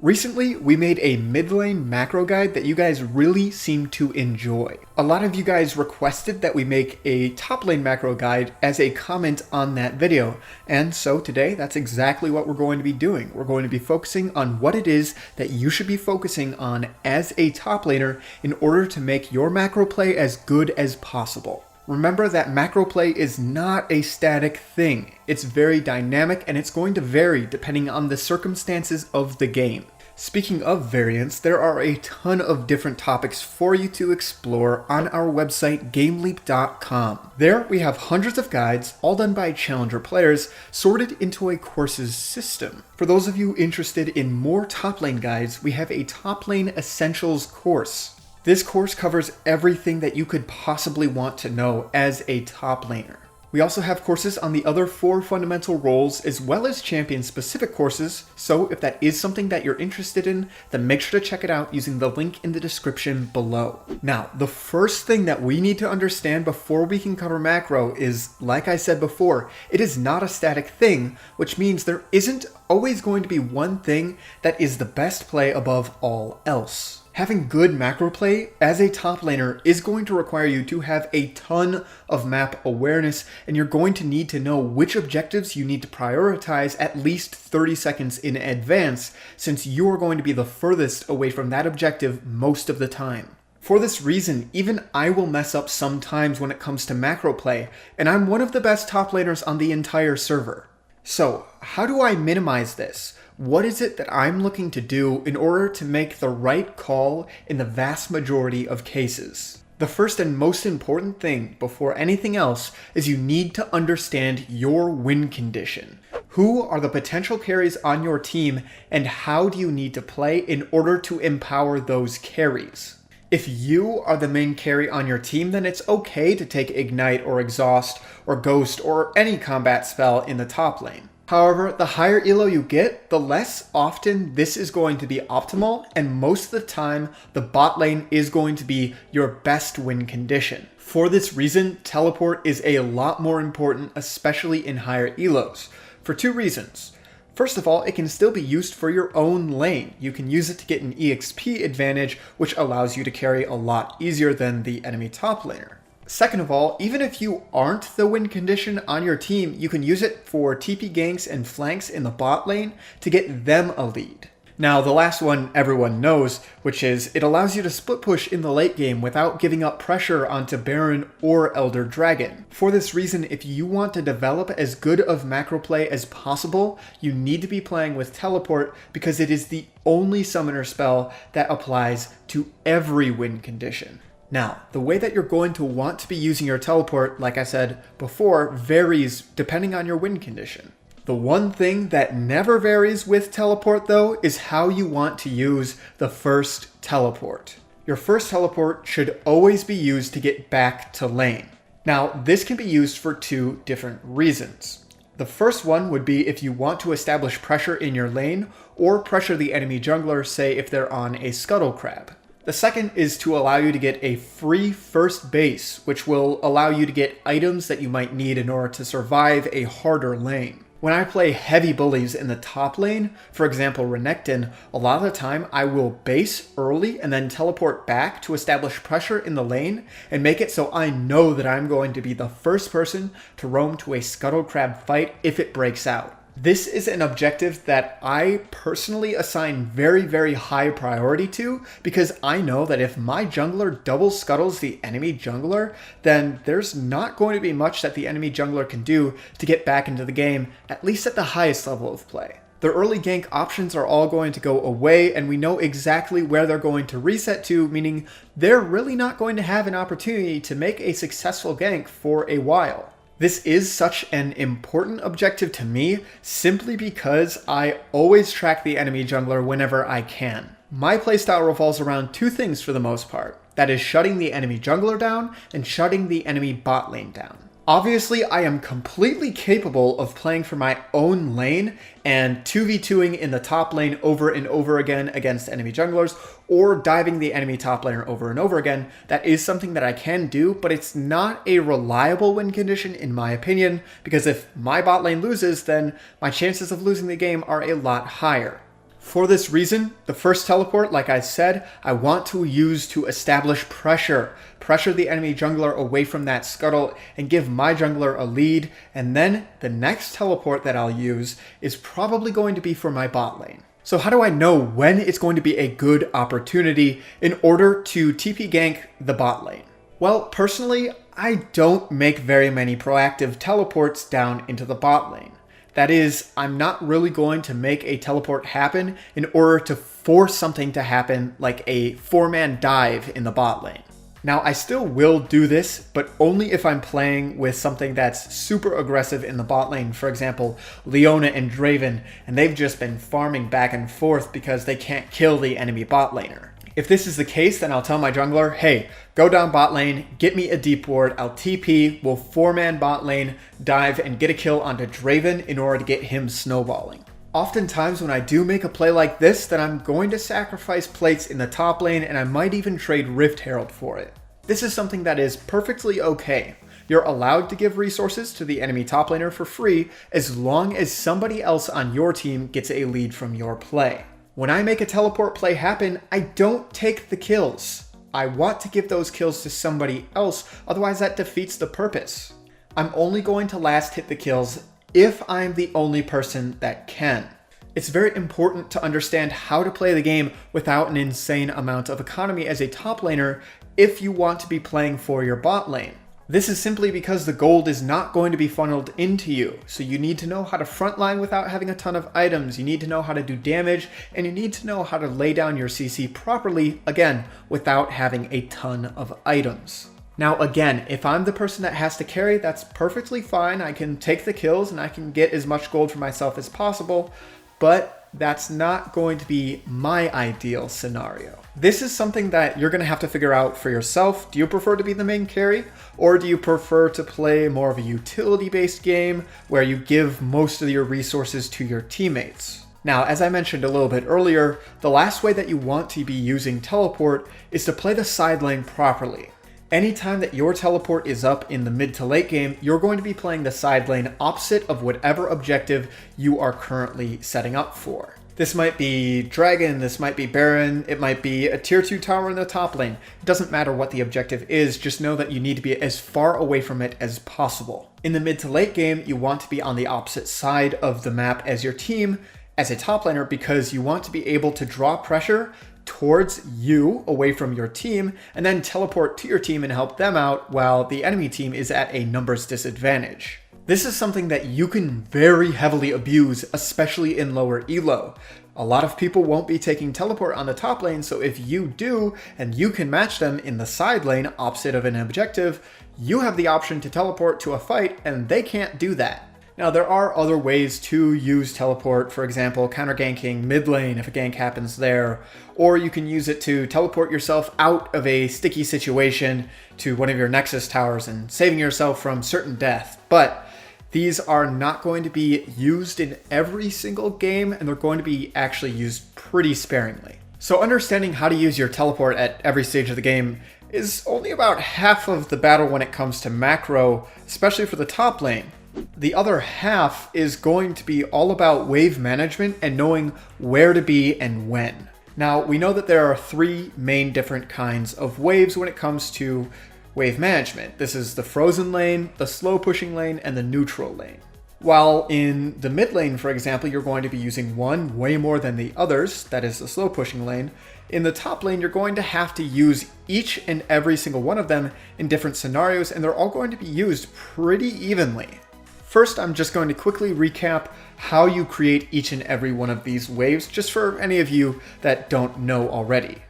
Recently, we made a mid lane macro guide that you guys really seem to enjoy. A lot of you guys requested that we make a top lane macro guide as a comment on that video, and so today that's exactly what we're going to be doing. We're going to be focusing on what it is that you should be focusing on as a top laner in order to make your macro play as good as possible. Remember that macro play is not a static thing. It's very dynamic and it's going to vary depending on the circumstances of the game. Speaking of variance, there are a ton of different topics for you to explore on our website gameleap.com. There we have hundreds of guides, all done by challenger players, sorted into a courses system. For those of you interested in more top lane guides, we have a top lane essentials course. This course covers everything that you could possibly want to know as a top laner. We also have courses on the other 4 fundamental roles as well as champion-specific courses, so if that is something that you're interested in, then make sure to check it out using the link in the description below. Now, the first thing that we need to understand before we can cover macro is, like I said before, it is not a static thing, which means there isn't always going to be one thing that is the best play above all else. Having good macro play as a top laner is going to require you to have a ton of map awareness, and you're going to need to know which objectives you need to prioritize at least 30 seconds in advance, since you are going to be the furthest away from that objective most of the time. For this reason, even I will mess up sometimes when it comes to macro play, and I'm one of the best top laners on the entire server. So, how do I minimize this? What is it that I'm looking to do in order to make the right call in the vast majority of cases? The first and most important thing before anything else is you need to understand your win condition. Who are the potential carries on your team and how do you need to play in order to empower those carries? If you are the main carry on your team, then it's okay to take Ignite or Exhaust or Ghost or any combat spell in the top lane. However, the higher elo you get, the less often this is going to be optimal, and most of the time, the bot lane is going to be your best win condition. For this reason, teleport is a lot more important, especially in higher elos, for 2 reasons. First of all, it can still be used for your own lane. You can use it to get an EXP advantage, which allows you to carry a lot easier than the enemy top laner. Second of all, even if you aren't the win condition on your team, you can use it for TP ganks and flanks in the bot lane to get them a lead. Now, the last one everyone knows, which is it allows you to split push in the late game without giving up pressure onto Baron or Elder Dragon. For this reason, if you want to develop as good of macro play as possible, you need to be playing with teleport because it is the only summoner spell that applies to every win condition. Now, the way that you're going to want to be using your teleport, like I said before, varies depending on your win condition. The one thing that never varies with teleport though is how you want to use the first teleport. Your first teleport should always be used to get back to lane. Now, this can be used for 2 different reasons. The first one would be if you want to establish pressure in your lane or pressure the enemy jungler, say if they're on a scuttle crab. The second is to allow you to get a free first base, which will allow you to get items that you might need in order to survive a harder lane. When I play heavy bullies in the top lane, for example Renekton, a lot of the time I will base early and then teleport back to establish pressure in the lane and make it so I know that I'm going to be the first person to roam to a scuttle crab fight if it breaks out. This is an objective that I personally assign very, very high priority to because I know that if my jungler double scuttles the enemy jungler, then there's not going to be much that the enemy jungler can do to get back into the game, at least at the highest level of play. The early gank options are all going to go away and we know exactly where they're going to reset to, meaning they're really not going to have an opportunity to make a successful gank for a while. This is such an important objective to me simply because I always track the enemy jungler whenever I can. My playstyle revolves around 2 things for the most part. That is shutting the enemy jungler down and shutting the enemy bot lane down. Obviously, I am completely capable of playing for my own lane and 2v2ing in the top lane over and over again against enemy junglers, or diving the enemy top laner over and over again. That is something that I can do, but it's not a reliable win condition in my opinion, because if my bot lane loses, then my chances of losing the game are a lot higher. For this reason, the first teleport, like I said, I want to use to establish pressure. Pressure the enemy jungler away from that scuttle and give my jungler a lead. And then the next teleport that I'll use is probably going to be for my bot lane. So how do I know when it's going to be a good opportunity in order to TP gank the bot lane? Well, personally, I don't make very many proactive teleports down into the bot lane. That is, I'm not really going to make a teleport happen in order to force something to happen like a 4-man dive in the bot lane. Now, I still will do this, but only if I'm playing with something that's super aggressive in the bot lane. For example, Leona and Draven, and they've just been farming back and forth because they can't kill the enemy bot laner. If this is the case, then I'll tell my jungler, hey, go down bot lane, get me a deep ward, I'll TP, we'll 4-man bot lane, dive, and get a kill onto Draven in order to get him snowballing. Oftentimes when I do make a play like this, then I'm going to sacrifice plates in the top lane, and I might even trade Rift Herald for it. This is something that is perfectly okay. You're allowed to give resources to the enemy top laner for free as long as somebody else on your team gets a lead from your play. When I make a teleport play happen, I don't take the kills. I want to give those kills to somebody else, otherwise that defeats the purpose. I'm only going to last hit the kills if I'm the only person that can. It's very important to understand how to play the game without an insane amount of economy as a top laner if you want to be playing for your bot lane. This is simply because the gold is not going to be funneled into you, so you need to know how to frontline without having a ton of items, you need to know how to do damage, and you need to know how to lay down your CC properly, again, without having a ton of items. Now again, if I'm the person that has to carry, that's perfectly fine. I can take the kills and I can get as much gold for myself as possible, but that's not going to be my ideal scenario. This is something that you're going to have to figure out for yourself. Do you prefer to be the main carry, or do you prefer to play more of a utility-based game where you give most of your resources to your teammates? Now, as I mentioned a little bit earlier, the last way that you want to be using teleport is to play the side lane properly. Anytime that your teleport is up in the mid to late game, you're going to be playing the side lane opposite of whatever objective you are currently setting up for. This might be Dragon, this might be Baron, it might be a tier 2 tower in the top lane. It doesn't matter what the objective is, just know that you need to be as far away from it as possible. In the mid to late game, you want to be on the opposite side of the map as your team, as a top laner, because you want to be able to draw pressure towards you away from your team and then teleport to your team and help them out while the enemy team is at a numbers disadvantage. This is something that you can very heavily abuse, especially in lower elo. A lot of people won't be taking teleport on the top lane, so if you do and you can match them in the side lane opposite of an objective, you have the option to teleport to a fight and they can't do that. Now, there are other ways to use teleport, for example, counter-ganking mid lane if a gank happens there, or you can use it to teleport yourself out of a sticky situation to one of your Nexus towers and saving yourself from certain death. But these are not going to be used in every single game, and they're going to be actually used pretty sparingly. So understanding how to use your teleport at every stage of the game is only about half of the battle when it comes to macro, especially for the top lane. The other half is going to be all about wave management and knowing where to be and when. Now, we know that there are three main different kinds of waves when it comes to wave management. This is the frozen lane, the slow pushing lane, and the neutral lane. While in the mid lane, for example, you're going to be using one way more than the others, that is the slow pushing lane. In the top lane, you're going to have to use each and every single one of them in different scenarios, and they're all going to be used pretty evenly. First, I'm just going to quickly recap how you create each and every one of these waves, just for any of you that don't know already.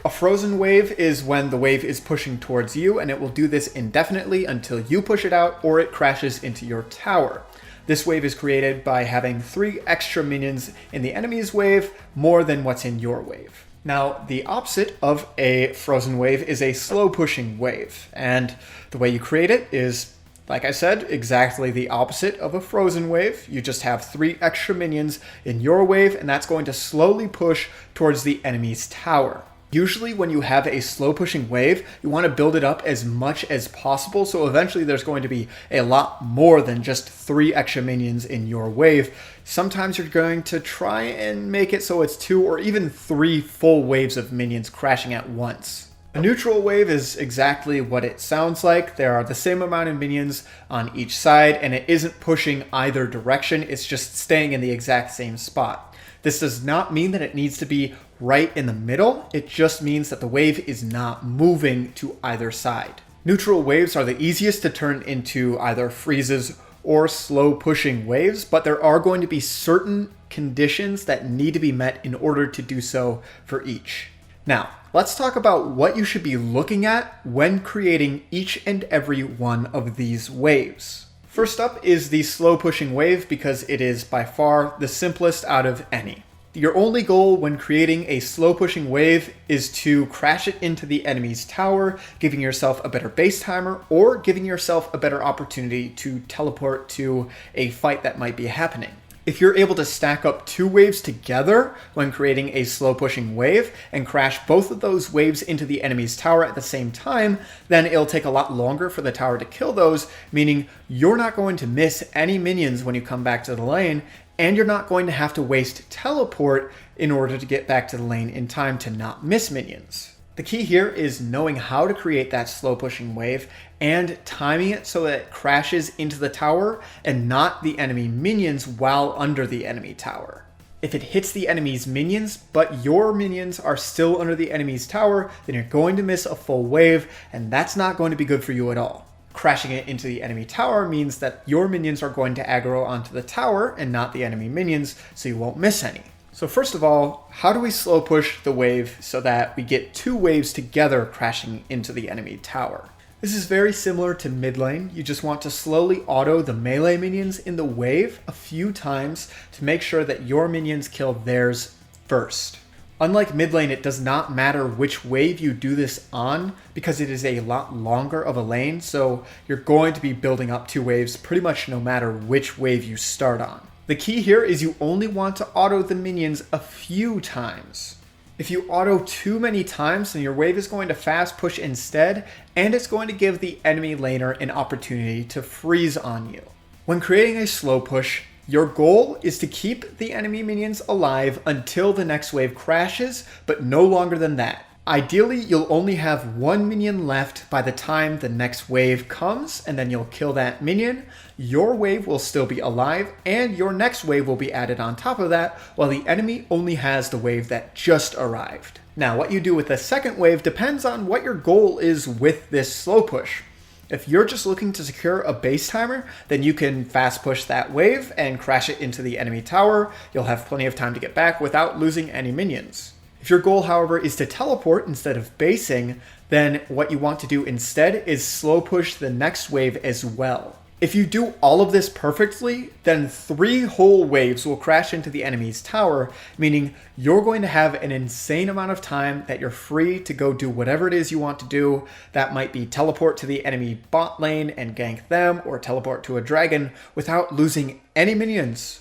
A frozen wave is when the wave is pushing towards you, and it will do this indefinitely until you push it out or it crashes into your tower. This wave is created by having 3 extra minions in the enemy's wave, more than what's in your wave. Now, the opposite of a frozen wave is a slow pushing wave, and the way you create it is, like I said, exactly the opposite of a frozen wave. You just have 3 extra minions in your wave, and that's going to slowly push towards the enemy's tower. Usually when you have a slow pushing wave, you want to build it up as much as possible, so eventually there's going to be a lot more than just 3 extra minions in your wave. Sometimes you're going to try and make it so it's 2 or even 3 full waves of minions crashing at once. A neutral wave is exactly what it sounds like. There are the same amount of minions on each side, and it isn't pushing either direction, it's just staying in the exact same spot. This does not mean that it needs to be right in the middle, it just means that the wave is not moving to either side. Neutral waves are the easiest to turn into either freezes or slow pushing waves, but there are going to be certain conditions that need to be met in order to do so for each. Now, let's talk about what you should be looking at when creating each and every one of these waves. First up is the slow pushing wave because it is by far the simplest out of any. Your only goal when creating a slow pushing wave is to crash it into the enemy's tower, giving yourself a better base timer or giving yourself a better opportunity to teleport to a fight that might be happening. If you're able to stack up 2 waves together when creating a slow pushing wave and crash both of those waves into the enemy's tower at the same time, then it'll take a lot longer for the tower to kill those, meaning you're not going to miss any minions when you come back to the lane, and you're not going to have to waste teleport in order to get back to the lane in time to not miss minions. The key here is knowing how to create that slow pushing wave and timing it so that it crashes into the tower and not the enemy minions while under the enemy tower. If it hits the enemy's minions, but your minions are still under the enemy's tower, then you're going to miss a full wave, and that's not going to be good for you at all. Crashing it into the enemy tower means that your minions are going to aggro onto the tower and not the enemy minions, so you won't miss any. So first of all, how do we slow push the wave so that we get 2 waves together crashing into the enemy tower? This is very similar to mid lane. You just want to slowly auto the melee minions in the wave a few times to make sure that your minions kill theirs first. Unlike mid lane, it does not matter which wave you do this on because it is a lot longer of a lane, so you're going to be building up 2 waves pretty much no matter which wave you start on. The key here is you only want to auto the minions a few times. If you auto too many times, then your wave is going to fast push instead, and it's going to give the enemy laner an opportunity to freeze on you. When creating a slow push, your goal is to keep the enemy minions alive until the next wave crashes, but no longer than that. Ideally, you'll only have 1 minion left by the time the next wave comes, and then you'll kill that minion. Your wave will still be alive, and your next wave will be added on top of that, while the enemy only has the wave that just arrived. Now, what you do with the second wave depends on what your goal is with this slow push. If you're just looking to secure a base timer, then you can fast push that wave and crash it into the enemy tower. You'll have plenty of time to get back without losing any minions. If your goal, however, is to teleport instead of basing, then what you want to do instead is slow push the next wave as well. If you do all of this perfectly, then 3 whole waves will crash into the enemy's tower, meaning you're going to have an insane amount of time that you're free to go do whatever it is you want to do. That might be teleport to the enemy bot lane and gank them, or teleport to a dragon without losing any minions.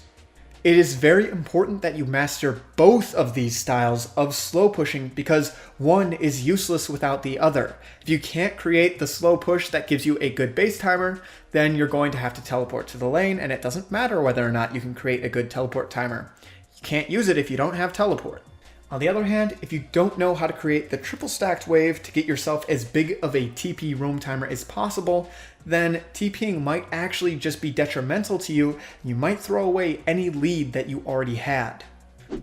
It is very important that you master both of these styles of slow pushing because one is useless without the other. If you can't create the slow push that gives you a good base timer, then you're going to have to teleport to the lane, and it doesn't matter whether or not you can create a good teleport timer. You can't use it if you don't have teleport. On the other hand, if you don't know how to create the triple stacked wave to get yourself as big of a TP roam timer as possible, then TPing might actually just be detrimental to you, and you might throw away any lead that you already had.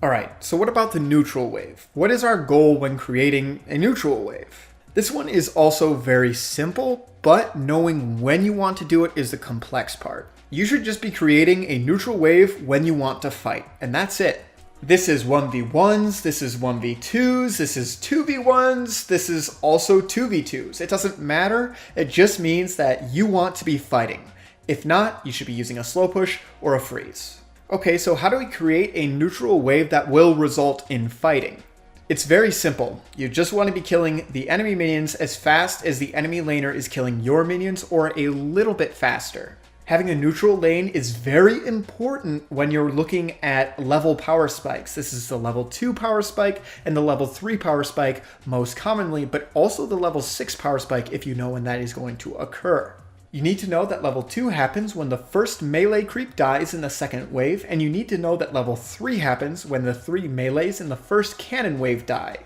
Alright, so what about the neutral wave? What is our goal when creating a neutral wave? This one is also very simple, but knowing when you want to do it is the complex part. You should just be creating a neutral wave when you want to fight, and that's it. This is 1v1s, this is 1v2s, this is 2v1s, this is also 2v2s. It doesn't matter, it just means that you want to be fighting. If not, you should be using a slow push or a freeze. Okay, so how do we create a neutral wave that will result in fighting? It's very simple. You just want to be killing the enemy minions as fast as the enemy laner is killing your minions, or a little bit faster. Having a neutral lane is very important when you're looking at level power spikes. This is the level 2 power spike and the level 3 power spike most commonly, but also the level 6 power spike if you know when that is going to occur. You need to know that level 2 happens when the first melee creep dies in the second wave, and you need to know that level 3 happens when the 3 melees in the first cannon wave die.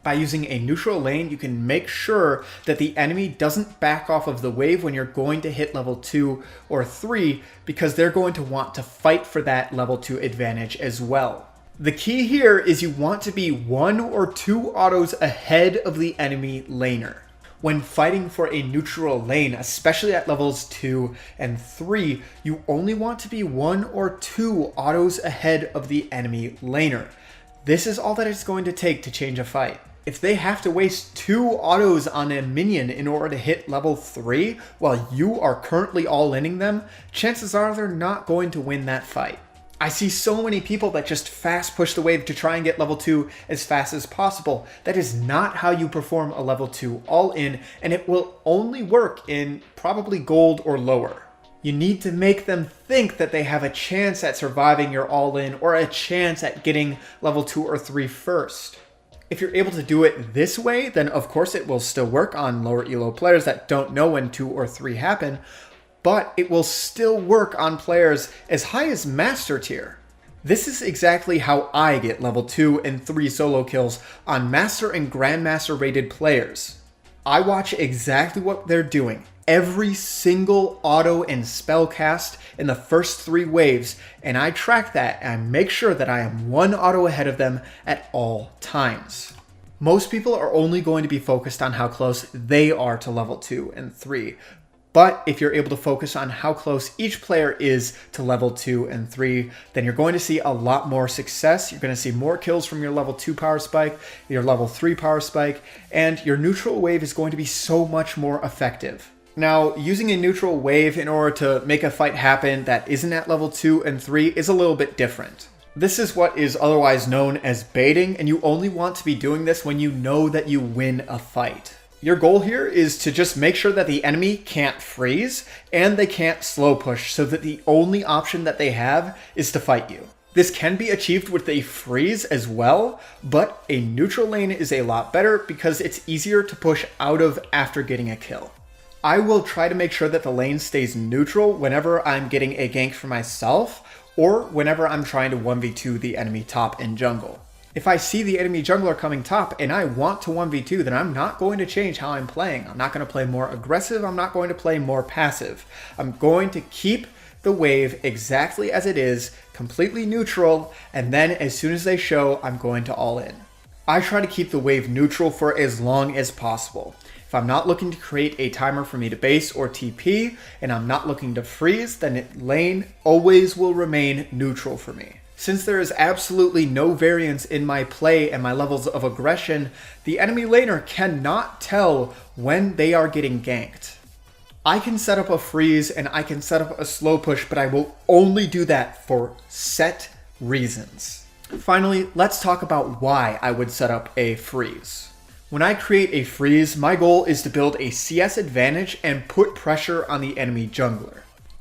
By using a neutral lane, you can make sure that the enemy doesn't back off of the wave when you're going to hit level 2 or 3, because they're going to want to fight for that level 2 advantage as well. The key here is you want to be 1 or 2 autos ahead of the enemy laner. When fighting for a neutral lane, especially at levels 2 and 3, you only want to be 1 or 2 autos ahead of the enemy laner. This is all that it's going to take to change a fight. If they have to waste 2 autos on a minion in order to hit level 3 while you are currently all-inning them, chances are they're not going to win that fight. I see so many people that just fast push the wave to try and get level 2 as fast as possible. That is not how you perform a level 2 all-in, and it will only work in probably gold or lower. You need to make them think that they have a chance at surviving your all-in or a chance at getting level 2 or 3 first. If you're able to do it this way, then of course it will still work on lower elo players that don't know when 2 or 3 happen, but it will still work on players as high as Master Tier. This is exactly how I get level 2 and 3 solo kills on Master and Grandmaster rated players. I watch exactly what they're doing, every single auto and spell cast in the first 3 waves, and I track that and make sure that I am 1 auto ahead of them at all times. Most people are only going to be focused on how close they are to level 2 and 3, but if you're able to focus on how close each player is to level 2 and 3, then you're going to see a lot more success. You're going to see more kills from your level 2 power spike, your level 3 power spike, and your neutral wave is going to be so much more effective. Now, using a neutral wave in order to make a fight happen that isn't at level 2 and 3 is a little bit different. This is what is otherwise known as baiting, and you only want to be doing this when you know that you win a fight. Your goal here is to just make sure that the enemy can't freeze and they can't slow push, so that the only option that they have is to fight you. This can be achieved with a freeze as well, but a neutral lane is a lot better because it's easier to push out of after getting a kill. I will try to make sure that the lane stays neutral whenever I'm getting a gank for myself or whenever I'm trying to 1v2 the enemy top and jungle. If I see the enemy jungler coming top and I want to 1v2, then I'm not going to change how I'm playing. I'm not going to play more aggressive. I'm not going to play more passive. I'm going to keep the wave exactly as it is, completely neutral, and then as soon as they show, I'm going to all in. I try to keep the wave neutral for as long as possible. If I'm not looking to create a timer for me to base or TP, and I'm not looking to freeze, then lane always will remain neutral for me. Since there is absolutely no variance in my play and my levels of aggression, the enemy laner cannot tell when they are getting ganked. I can set up a freeze and I can set up a slow push, but I will only do that for set reasons. Finally, let's talk about why I would set up a freeze. When I create a freeze, my goal is to build a CS advantage and put pressure on the enemy jungler.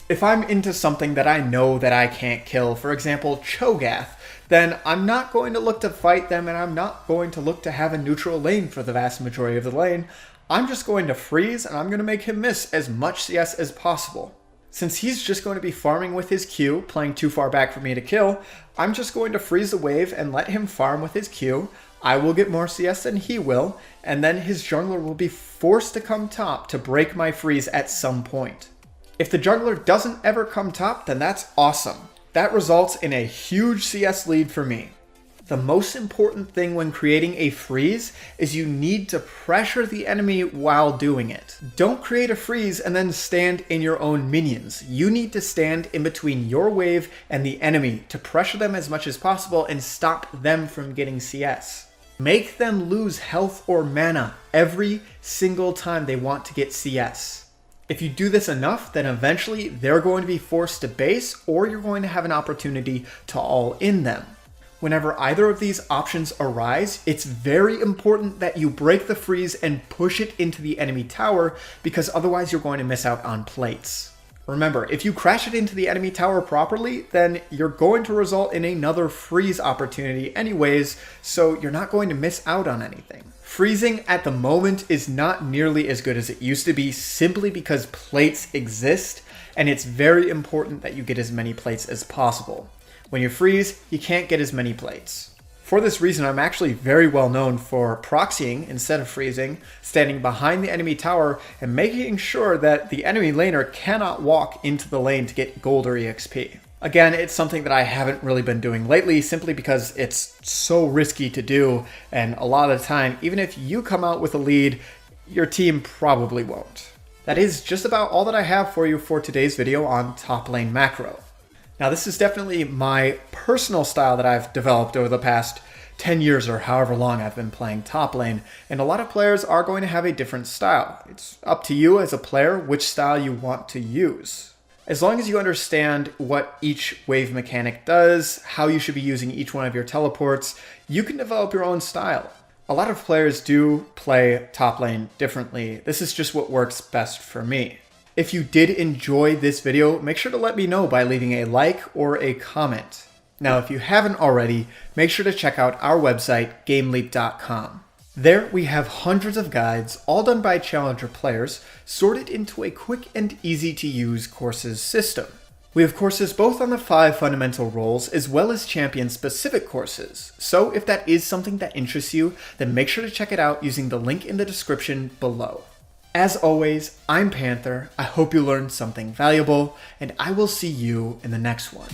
If I'm into something that I know that I can't kill, for example, Cho'Gath, then I'm not going to look to fight them and I'm not going to look to have a neutral lane for the vast majority of the lane. I'm just going to freeze and I'm going to make him miss as much CS as possible. Since he's just going to be farming with his Q, playing too far back for me to kill, I'm just going to freeze the wave and let him farm with his Q. I will get more CS than he will, and then his jungler will be forced to come top to break my freeze at some point. If the jungler doesn't ever come top, then that's awesome. That results in a huge CS lead for me. The most important thing when creating a freeze is you need to pressure the enemy while doing it. Don't create a freeze and then stand in your own minions. You need to stand in between your wave and the enemy to pressure them as much as possible and stop them from getting CS. Make them lose health or mana every single time they want to get CS. If you do this enough, then eventually they're going to be forced to base, or you're going to have an opportunity to all in them. Whenever either of these options arise, it's very important that you break the freeze and push it into the enemy tower, because otherwise you're going to miss out on plates. Remember, if you crash it into the enemy tower properly, then you're going to result in another freeze opportunity anyways, so you're not going to miss out on anything. Freezing at the moment is not nearly as good as it used to be simply because plates exist, and it's very important that you get as many plates as possible. When you freeze, you can't get as many plates. For this reason, I'm actually very well known for proxying instead of freezing, standing behind the enemy tower, and making sure that the enemy laner cannot walk into the lane to get gold or EXP. Again, it's something that I haven't really been doing lately simply because it's so risky to do, and a lot of the time, even if you come out with a lead, your team probably won't. That is just about all that I have for you for today's video on top lane macro. Now, this is definitely my personal style that I've developed over the past 10 years or however long I've been playing top lane, and a lot of players are going to have a different style. It's up to you as a player which style you want to use. As long as you understand what each wave mechanic does, how you should be using each one of your teleports, you can develop your own style. A lot of players do play top lane differently. This is just what works best for me. If you did enjoy this video, make sure to let me know by leaving a like or a comment. Now, if you haven't already, make sure to check out our website, GameLeap.com. There we have hundreds of guides, all done by challenger players, sorted into a quick and easy to use courses system. We have courses both on the 5 fundamental roles as well as champion specific courses. So if that is something that interests you, then make sure to check it out using the link in the description below. As always, I'm Panther. I hope you learned something valuable, and I will see you in the next one.